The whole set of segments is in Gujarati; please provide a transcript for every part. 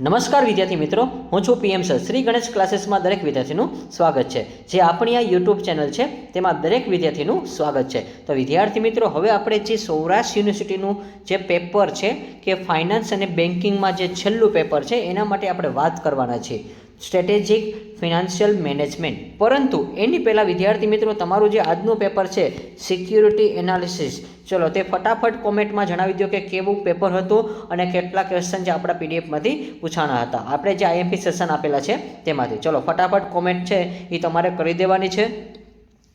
નમસ્કાર વિદ્યાર્થી મિત્રો, હું છું પીએમ સર. શ્રી ગણેશ ક્લાસીસમાં દરેક વિદ્યાર્થીનું સ્વાગત છે. જે આપણી આ યુટ્યુબ ચેનલ છે તેમાં દરેક વિદ્યાર્થીનું સ્વાગત છે. તો વિદ્યાર્થી મિત્રો, હવે આપણે જે સૌરાષ્ટ્ર યુનિવર્સિટીનું જે પેપર છે કે ફાઇનાન્સ અને બેન્કિંગમાં જે છેલ્લું પેપર છે એના માટે આપણે વાત કરવાના છીએ, સ્ટ્રેટેજિક ફિનાન્શિયલ મેનેજમેન્ટ. પરંતુ એની પહેલાં વિદ્યાર્થી મિત્રો, તમારું જે આજનું પેપર છે સિક્યુરિટી એનાલિસિસ, ચલો તે ફટાફટ કોમેન્ટમાં જણાવી દો કે કેવું પેપર હતું અને કેટલા ક્વેશ્ચન જે આપણા પીડીએફમાંથી પૂછાણા હતા, આપણે જે આઈએમપી સેશન આપેલા છે તેમાંથી. ચલો ફટાફટ કોમેન્ટ છે એ તમારે કરી દેવાની છે.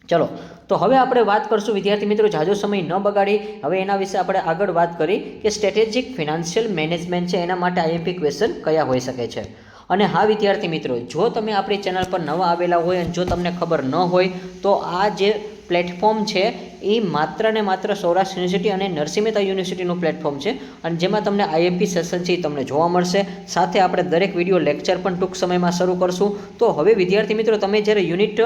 ચલો તો હવે આપણે વાત કરશું વિદ્યાર્થી મિત્રો, જાજો સમય ન બગાડી હવે એના વિશે આપણે આગળ વાત કરી કે સ્ટ્રેટેજિક ફિનાન્શિયલ મેનેજમેન્ટ છે એના માટે આઈએમપી ક્વેશ્ચન કયા હોઈ શકે છે. અને હા વિદ્યાર્થી મિત્રો, જો તમે આપણી ચેનલ પર નવા આવેલા હોય અને જો તમને ખબર ન હોય તો આ જે પ્લેટફોર્મ છે એ માત્ર ને માત્ર સૌરાષ્ટ્ર યુનિવર્સિટી અને નરસિંહ મહેતા યુનિવર્સિટીનું પ્લેટફોર્મ છે અને જેમાં તમને આઈએમપી સેશન છે એ તમને જોવા મળશે. સાથે આપણે દરેક વિડીયો લેક્ચર પણ ટૂંક સમયમાં શરૂ કરશું. તો હવે વિદ્યાર્થી મિત્રો, તમે જ્યારે યુનિટ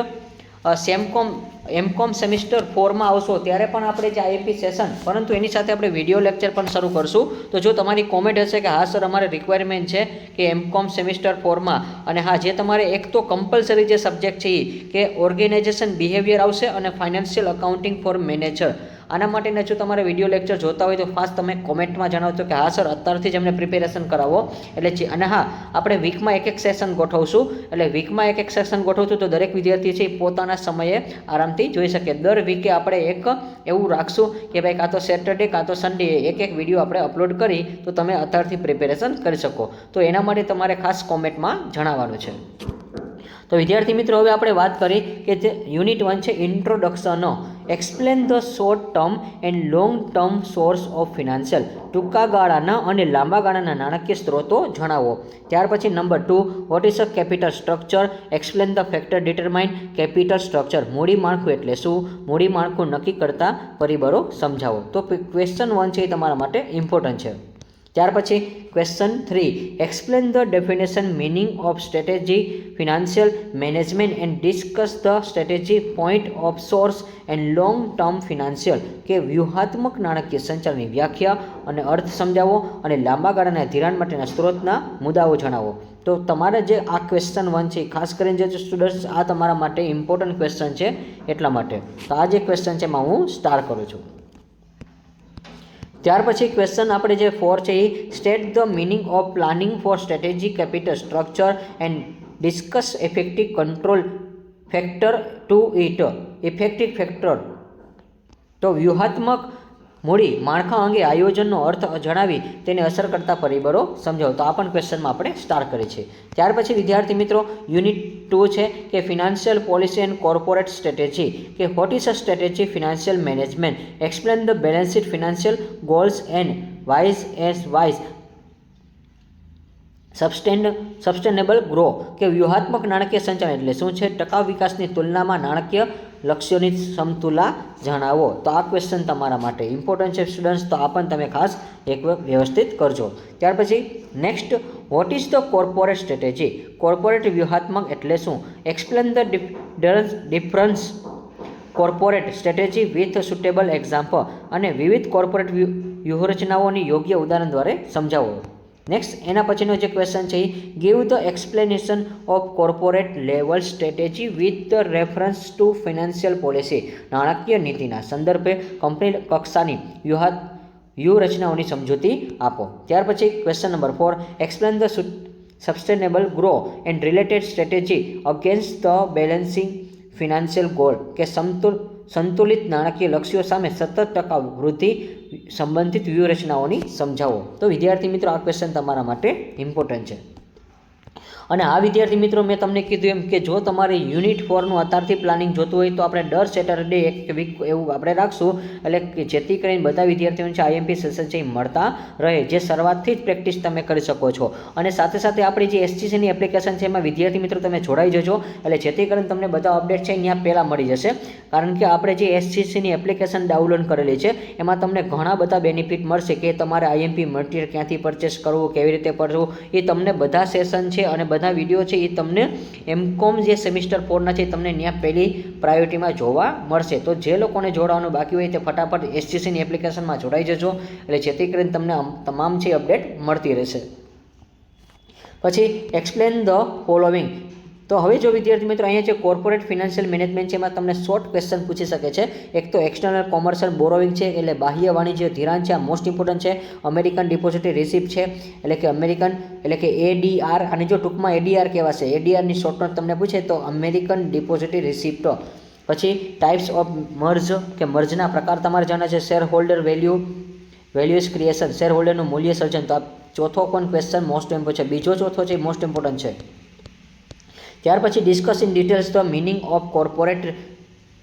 એમકોમ સેમિસ્ટર 4માં આવશો ત્યારે પણ આપણે જે આઈએમપી સેશન, પરંતુ એની સાથે આપણે વિડીયો લેક્ચર પણ શરૂ કરશું. તો જો તમારી કોમેન્ટ હશે કે હા સર અમારે રિક્વાયરમેન્ટ છે કે એમકોમ સેમિસ્ટર 4માં, અને હા જે તમારે એક તો કમ્પલસરી જે સબ્જેક્ટ છે એ કે ઓર્ગેનાઇઝેશન બિહેવિયર આવશે અને ફાઇનાન્શિયલ અકાઉન્ટિંગ ફોર મેનેજર, આના માટેના જો તમારે વિડીયો લેક્ચર જોતા હોય તો ફાસ્ટ તમે કોમેન્ટમાં જણાવજો કે હા સર અત્યારથી જ અમને પ્રિપેરેશન કરાવો. એટલે અને હા, આપણે વીકમાં એક સેશન ગોઠવશું. એટલે વીકમાં એક સેશન ગોઠવશું તો દરેક વિદ્યાર્થી છે એ પોતાના સમયે આરામથી જોઈ શકે. દર વીકે આપણે એક એવું રાખશું કે ભાઈ કાં તો સેટરડે કાં તો સન્ડે એક વિડીયો આપણે અપલોડ કરી તો તમે અત્યારથી પ્રિપેરેશન કરી શકો. તો એના માટે તમારે ખાસ કોમેન્ટમાં જણાવવાનું છે. તો વિદ્યાર્થી મિત્રો, હવે આપણે વાત કરી કે જે યુનિટ 1 છે introduction, explain the short term and long term source of financial, ટૂંકા ગાળાના અને લાંબા ગાળાના નાણાકીય સ્ત્રોતો જણાવો. ત્યાર પછી number 2, vote is a capital structure, explain the factor determine capital structure, મૂડી માળખું એટલે શું, મૂડી માળખું નક્કી કરતા પરિબળો સમજાવો. તો ક્વેશ્ચન 1 છે એ તમારા માટે ઇમ્પોર્ટન્ટ છે. ત્યાર પછી question 3, explain the definition meaning of strategy financial management and discuss the strategy point of source and long term financial, કે વ્યૂહાત્મક નાણાકીય સંચાલનની વ્યાખ્યા અને અર્થ સમજાવો અને લાંબા ગાળાના ધિરાણ માટેના સ્ત્રોતના મુદ્દાઓ જણાવો. તો તમારે જે આ ક્વેશ્ચન 1 છે ખાસ કરીને જે સ્ટુડન્ટ્સ, આ તમારા માટે ઇમ્પોર્ટન્ટ ક્વેશ્ચન છે એટલા માટે. તો આ જે ક્વેશ્ચન છે એમાં હું સ્ટાર કરું છું. ત્યાર પછી ક્વેશ્ચન આપણે જે 4 છે એ state the meaning of planning for strategy capital structure and discuss effective control factor to it, effective factor તો વ્યૂહાત્મક મૂડી માળખા અંગે આયોજનનો અર્થ જણાવી તેને અસર કરતા પરિબળો સમજાવો. તો આ પણ ક્વેશ્ચનમાં આપણે સ્ટાર કરી છે. ત્યાર પછી વિદ્યાર્થી મિત્રો, યુનિટ 2 છે કે financial policy and corporate strategy, કે what is a strategy financial management, explain the balance sheet financial goals and wise sustainable grow, કે વ્યૂહાત્મક નાણાકીય સંચાલન એટલે શું છે, ટકાઉ વિકાસની તુલનામાં નાણાકીય લક્ષ્યોની સમતુલા જણાવો. તો આ ક્વેશ્ચન તમારા માટે ઇમ્પોર્ટન્ટ છે સ્ટુડન્ટ્સ, તો આ પણ તમે ખાસ એક વ્યવસ્થિત કરજો. ત્યાર પછી next, what is the corporate strategy, corporate વ્યૂહાત્મક એટલે શું, explain the difference corporate strategy with suitable example, અને વિવિધ કોર્પોરેટ વ્યૂહરચનાઓની યોગ્ય ઉદાહરણ દ્વારા સમજાવો. નેક્સ્ટ એના પછીનો જે ક્વેશ્ચન છે, give the explanation of corporate level strategy with the reference to financial policy, નાણાકીય નીતિના સંદર્ભે કંપની કક્ષાની વ્યૂહરચનાઓની સમજૂતી આપો. ત્યાર પછી question number 4, explain the sustainable grow and related strategy against the balancing financial goal, કે સંતુલિત નાણાકીય લક્ષ્યો સામે સતત ટકાઉ વૃદ્ધિ સંબંધિત વ્યૂહરચનાઓની સમજાવો. તો વિદ્યાર્થી મિત્રો, આ ક્વેશ્ચન તમારા માટે ઇમ્પોર્ટન્ટ છે. અને આ વિદ્યાર્થી મિત્રો, મેં તમને કીધું એમ કે જો તમારે યુનિટ 4નું અત્યારથી પ્લાનિંગ જોતું હોય તો આપણે દર સેટરડે એક વીક એવું આપણે રાખશું, એટલે કે જેથી કરીને બધા વિદ્યાર્થીઓને છે આઈએમપી સેશન છે એ મળતા રહે, જે શરૂઆતથી જ પ્રેક્ટિસ તમે કરી શકો છો. અને સાથે સાથે આપણી જે એસજીસીની એપ્લિકેશન છે એમાં વિદ્યાર્થી મિત્રો તમે જોડાઈ જજો, એટલે જેથી કરીને તમને બધા અપડેટ છે ત્યાં પહેલાં મળી જશે. કારણ કે આપણે જે એસજીસીની એપ્લિકેશન ડાઉનલોડ કરેલી છે એમાં તમને ઘણા બધા બેનિફિટ મળશે કે તમારે આઈએમપી મટીરિયલ ક્યાંથી પરચેસ કરવું, કેવી રીતે કરવું, એ તમને બધા સેશન છે અને બધા વિડીયો છે એ તમને એમકોમ જે સેમિસ્ટર 4ના છે તમને ત્યાં પહેલી પ્રાયોરિટીમાં જોવા મળશે. તો જે લોકોને જોડાવાનું બાકી હોય તે ફટાફટ એસજીસીની એપ્લિકેશનમાં જોડાઈ જજો, એટલે જેથી કરીને તમને તમામ છે અપડેટ મળતી રહેશે. પછી એક્સપ્લેન ધ ફોલોવિંગ. તો હવે જો વિદ્યાર્થી મિત્રો અહીંયા જે કોર્પોરેટ ફિનાન્શિયલ મેનેજમેન્ટ છે એમાં તમને શોર્ટ ક્વેશ્ચન પૂછી શકે છે. એક તો એક્સટર્નલ કોમર્શિયલ બોરોવિંગ છે એટલે બાહ્ય વાણિજ્ય ધિરાણ છે, આ મોસ્ટ ઇમ્પોર્ટન્ટ છે. અમેરિકન ડિપોઝિટરી રિસિપ્ટ છે એટલે કે અમેરિકન એટલે કે ADR, અને જો ટૂંકમાં ADR કહેવાશે, ADRની શોર્ટ નોટ તમને પૂછે તો અમેરિકન ડિપોઝિટરી રિસિપ્ટ. પછી ટાઈપ્સ ઓફ મર્જ કે મર્જના પ્રકાર તમારે જાણવા છે. Share holder values creation, share હોલ્ડરનું મૂલ્ય સર્જન. તો આ ચોથો પણ ક્વેશ્ચન મોસ્ટ ઇમ્પોર્ટન્ટ છે. બીજો ચોથો છે મોસ્ટ ઇમ્પોર્ટન્ટ છે. ત્યાર પછી discuss in details the meaning of corporate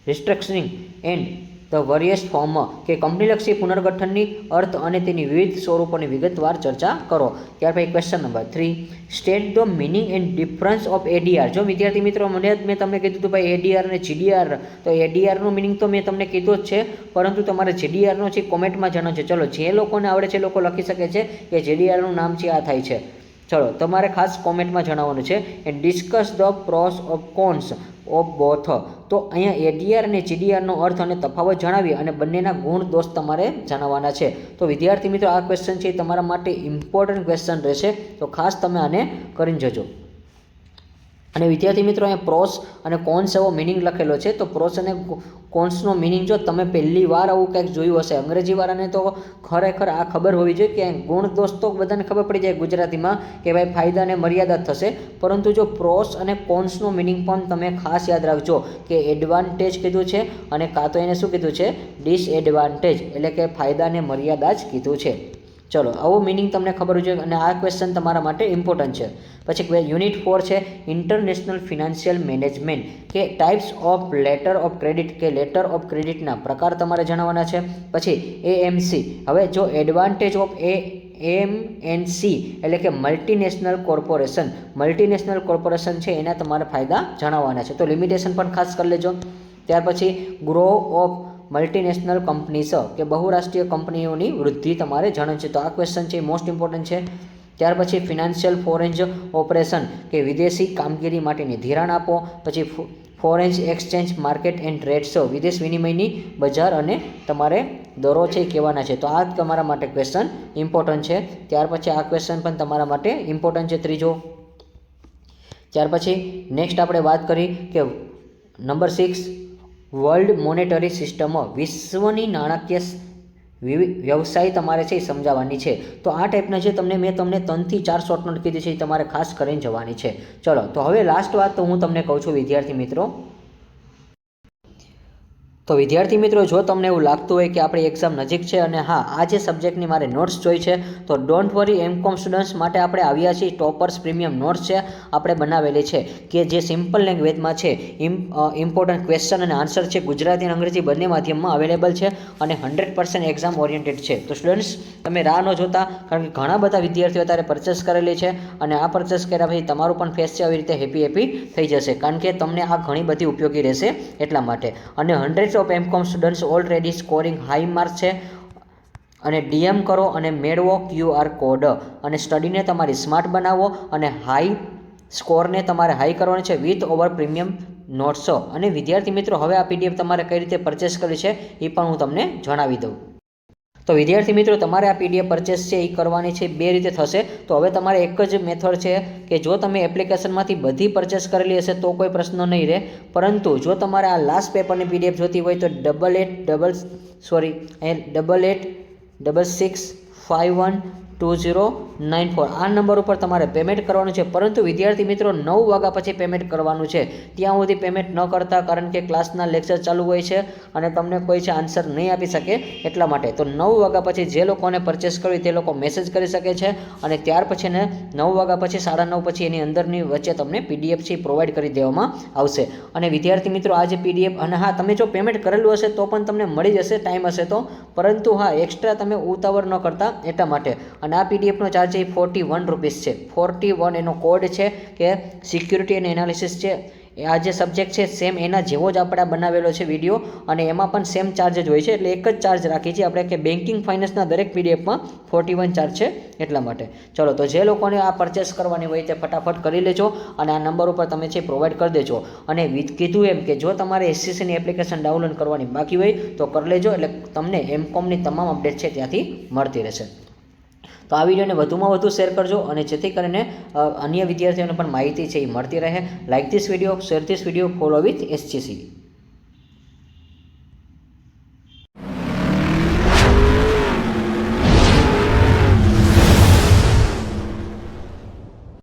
restructuring and the various form, કે કંપનીલક્ષી પુનર્ગઠનની અર્થ અને તેની વિવિધ સ્વરૂપોની વિગતવાર ચર્ચા કરો. ત્યાર પછી question number 3, state the meaning and difference of ADR. જો વિદ્યાર્થી મિત્રો મેં તમને કીધું હતું ભાઈ ADR અને GDR, તો ADRનું મિનિંગ તો મેં તમને કીધું જ છે, પરંતુ તમારે GDRનો છે કોમેન્ટમાં જણાવજો. ચલો, જે લોકોને આવડે છે એ લોકો લખી શકે છે કે GDRનું નામ છે આ થાય છે. ચલો, તમારે ખાસ કોમેન્ટમાં જણાવવાનું છે. And discuss the pros of cons of both. તો અહીંયા ADR અને GDRનો અર્થ અને તફાવત જણાવી અને બંનેના ગુણ દોષ તમારે જણાવવાના છે. તો વિદ્યાર્થી મિત્રો આ ક્વેશ્ચન છે તમારા માટે ઇમ્પોર્ટન્ટ ક્વેશ્ચન રહેશે, તો ખાસ તમે આને કરીને જજો. અને વિદ્યાર્થી મિત્રો અહીંયા પ્રોસ અને કોન્સ એવો મિનિંગ લખેલો છે. તો પ્રોસ અને કોન્સનો મિનિંગ જો તમે પહેલી વાર આવું કંઈક જોયું હશે, અંગ્રેજીવાળાને તો ખરેખર આ ખબર હોવી જોઈએ કે ગુણ દોષ તો બધાને ખબર પડી જાય ગુજરાતીમાં કે ભાઈ ફાયદા અને મર્યાદા થશે, પરંતુ જો પ્રોસ અને કોન્સનો મિનિંગ પણ તમે ખાસ યાદ રાખજો કે એડવાન્ટેજ કીધું છે અને કાં તો એને શું કીધું છે, ડિસએડવાન્ટેજ, એટલે કે ફાયદા અને મર્યાદા જ કીધું છે. ચલો, આવો મિનિંગ તમને ખબર જોઈએ અને આ ક્વેશ્ચન તમારા માટે ઇમ્પોર્ટન્ટ છે. પછી યુનિટ 4 છે ઇન્ટરનેશનલ ફિનાન્શિયલ મેનેજમેન્ટ, કે types of letter of credit, કે લેટર ઓફ ક્રેડિટના પ્રકાર તમારે જણાવવાના છે. પછી AMC, હવે જો એડવાન્ટેજ ઓફ AMNC એટલે કે મલ્ટીનેશનલ કોર્પોરેશન છે એના તમારે ફાયદા જણાવવાના છે. તો લિમિટેશન પણ ખાસ કરી લેજો. ત્યાર પછી ગ્રો ઓફ મલ્ટીનેશનલ કંપનીસ, કે બહુરાષ્ટ્રીય કંપનીઓની વૃદ્ધિ તમારે જાણવું છે. તો આ ક્વેશ્ચન છે મોસ્ટ ઇમ્પોર્ટન્ટ છે. ત્યાર પછી ફિનાન્શિયલ ફોરેન ઓપરેશન, કે વિદેશી કામગીરી માટેની ધિરાણ આપો. પછી foreign exchange market and rates, વિદેશ વિનિમયની બજાર અને તમારે દરો છે કહેવાના છે. તો આ તમારા માટે ક્વેશ્ચન ઇમ્પોર્ટન્ટ છે. ત્યાર પછી આ ક્વેશ્ચન પણ તમારા માટે ઇમ્પોર્ટન્ટ છે, ત્રીજો. ત્યાર પછી નેક્સ્ટ આપણે વાત કરી કે નંબર 6, વર્લ્ડ મોનેટરી સિસ્ટમ, વિશ્વની નાણાકીય વ્યવસાય તમારે છે એ સમજાવવાની છે. તો આ ટાઈપના જે મેં તમને 3 થી 4 શોર્ટ નોટ કીધી છે એ તમારે ખાસ કરીને જવાની છે. ચલો, તો હવે લાસ્ટ વાત તો હું તમને કહું છું વિદ્યાર્થી મિત્રો. તો વિદ્યાર્થી મિત્રો, જો તમને એવું લાગતું હોય કે આપણી એક્ઝામ નજીક છે અને હા આ જે સબ્જેક્ટની મારે નોટ્સ જોઈ છે, તો ડોન્ટ વરી, MCOM સ્ટુડન્ટ્સ માટે આપણે આવ્યા છીએ. ટોપર્સ પ્રીમિયમ નોટ્સ છે આપણે બનાવેલી છે, કે જે સિમ્પલ લેંગ્વેજમાં છે, ઇમ્પોર્ટન્ટ ક્વેશ્ચન અને આન્સર છે ગુજરાતી અને અંગ્રેજી બંને માધ્યમમાં અવેલેબલ છે અને 100% એક્ઝામ ઓરિએન્ટેડ છે. તો સ્ટુડન્ટ્સ, તમે રાહ ન જોતા, કારણ કે ઘણા બધા વિદ્યાર્થીઓ અત્યારે પરચેસ કરેલી છે અને આ પરચેસ કર્યા પછી તમારું પણ ફેસ છે આવી રીતે હેપી થઈ જશે, કારણ કે તમને આ ઘણી બધી ઉપયોગી રહેશે એટલા માટે. અને 100 of MCOM students already scoring high marks છે, અને DM કરો અને મેળવો QR કોડ, અને સ્ટડીને તમારી સ્માર્ટ બનાવો અને હાઈ સ્કોરને તમારે હાઈ કરવાનો છે વિથ ઓવર પ્રીમિયમ નોટ્સ. અને વિદ્યાર્થી મિત્રો, હવે આ PDF તમારે કઈ રીતે પરચેસ કરવી છે એ પણ હું તમને જણાવી દઉં. તો વિદ્યાર્થી મિત્રો, તમારે આ PDF પરચેસ છે એ કરવાની છે 2 રીતે થશે. તો હવે તમારે એક જ મેથડ છે કે જો તમે એપ્લિકેશનમાંથી બધી પરચેસ કરેલી હશે તો કોઈ પ્રશ્ન નહીં રહે, પરંતુ જો તમારે આ લાસ્ટ પેપરની PDF જોતી હોય તો 8866512094 આ નંબર ઉપર તમારે પેમેન્ટ કરવાનું છે. પરંતુ વિદ્યાર્થી મિત્રો, 9 વાગ્યા પછી પેમેન્ટ કરવાનું છે. ત્યાં સુધી પેમેન્ટ ન કરતા, કારણ કે ક્લાસના લેક્ચર ચાલુ હોય છે અને તમને કોઈ છે આન્સર નહીં આપી શકે એટલા માટે. તો 9 વાગ્યા પછી જે લોકોને પરચેસ કરવી તે લોકો મેસેજ કરી શકે છે, અને ત્યાર પછી 9 વાગ્યા પછી 9:30 પછી એની અંદરની વચ્ચે તમને PDF છે પ્રોવાઈડ કરી દેવામાં આવશે. અને વિદ્યાર્થી મિત્રો, આ જે PDF, અને હા તમે જો પેમેન્ટ કરેલું હશે તો પણ તમને મળી જશે ટાઈમ હશે તો, પરંતુ હા એક્સ્ટ્રા તમે ઉતાવળ ન કરતા એટલા માટે. અને આ PDFનો ચાર્જ છે 41 રૂપીસ છે. 41 એનો કોડ છે કે સિક્યુરિટી અને એનાલિસિસ છે. આ જે સબ્જેક્ટ છે સેમ એના જેવો જ આપણે બનાવેલો છે વિડીયો, અને એમાં પણ સેમ ચાર્જ જ હોય છે, એટલે એક જ ચાર્જ રાખી છે આપણે કે બેન્કિંગ ફાઇનાન્સના દરેક PDFમાં 41 ચાર્જ છે એટલા માટે. ચલો, તો જે લોકોને આ પરચેસ કરવાની હોય તે ફટાફટ કરી લેજો અને આ નંબર ઉપર તમે છે પ્રોવાઈડ કરી દેજો. અને કીધું એમ કે જો તમારે SCCની એપ્લિકેશન ડાઉનલોડ કરવાની બાકી હોય તો કરી લેજો, એટલે તમને MCOMની તમામ અપડેટ છે ત્યાંથી મળતી રહેશે. તો આ વિડીયોને વધુમાં વધુ શેર કરજો અને જેથી કરીને અન્ય વિદ્યાર્થીઓને પણ માહિતી છે એ મળતી રહે. Like this video, share this video, follow with SGC.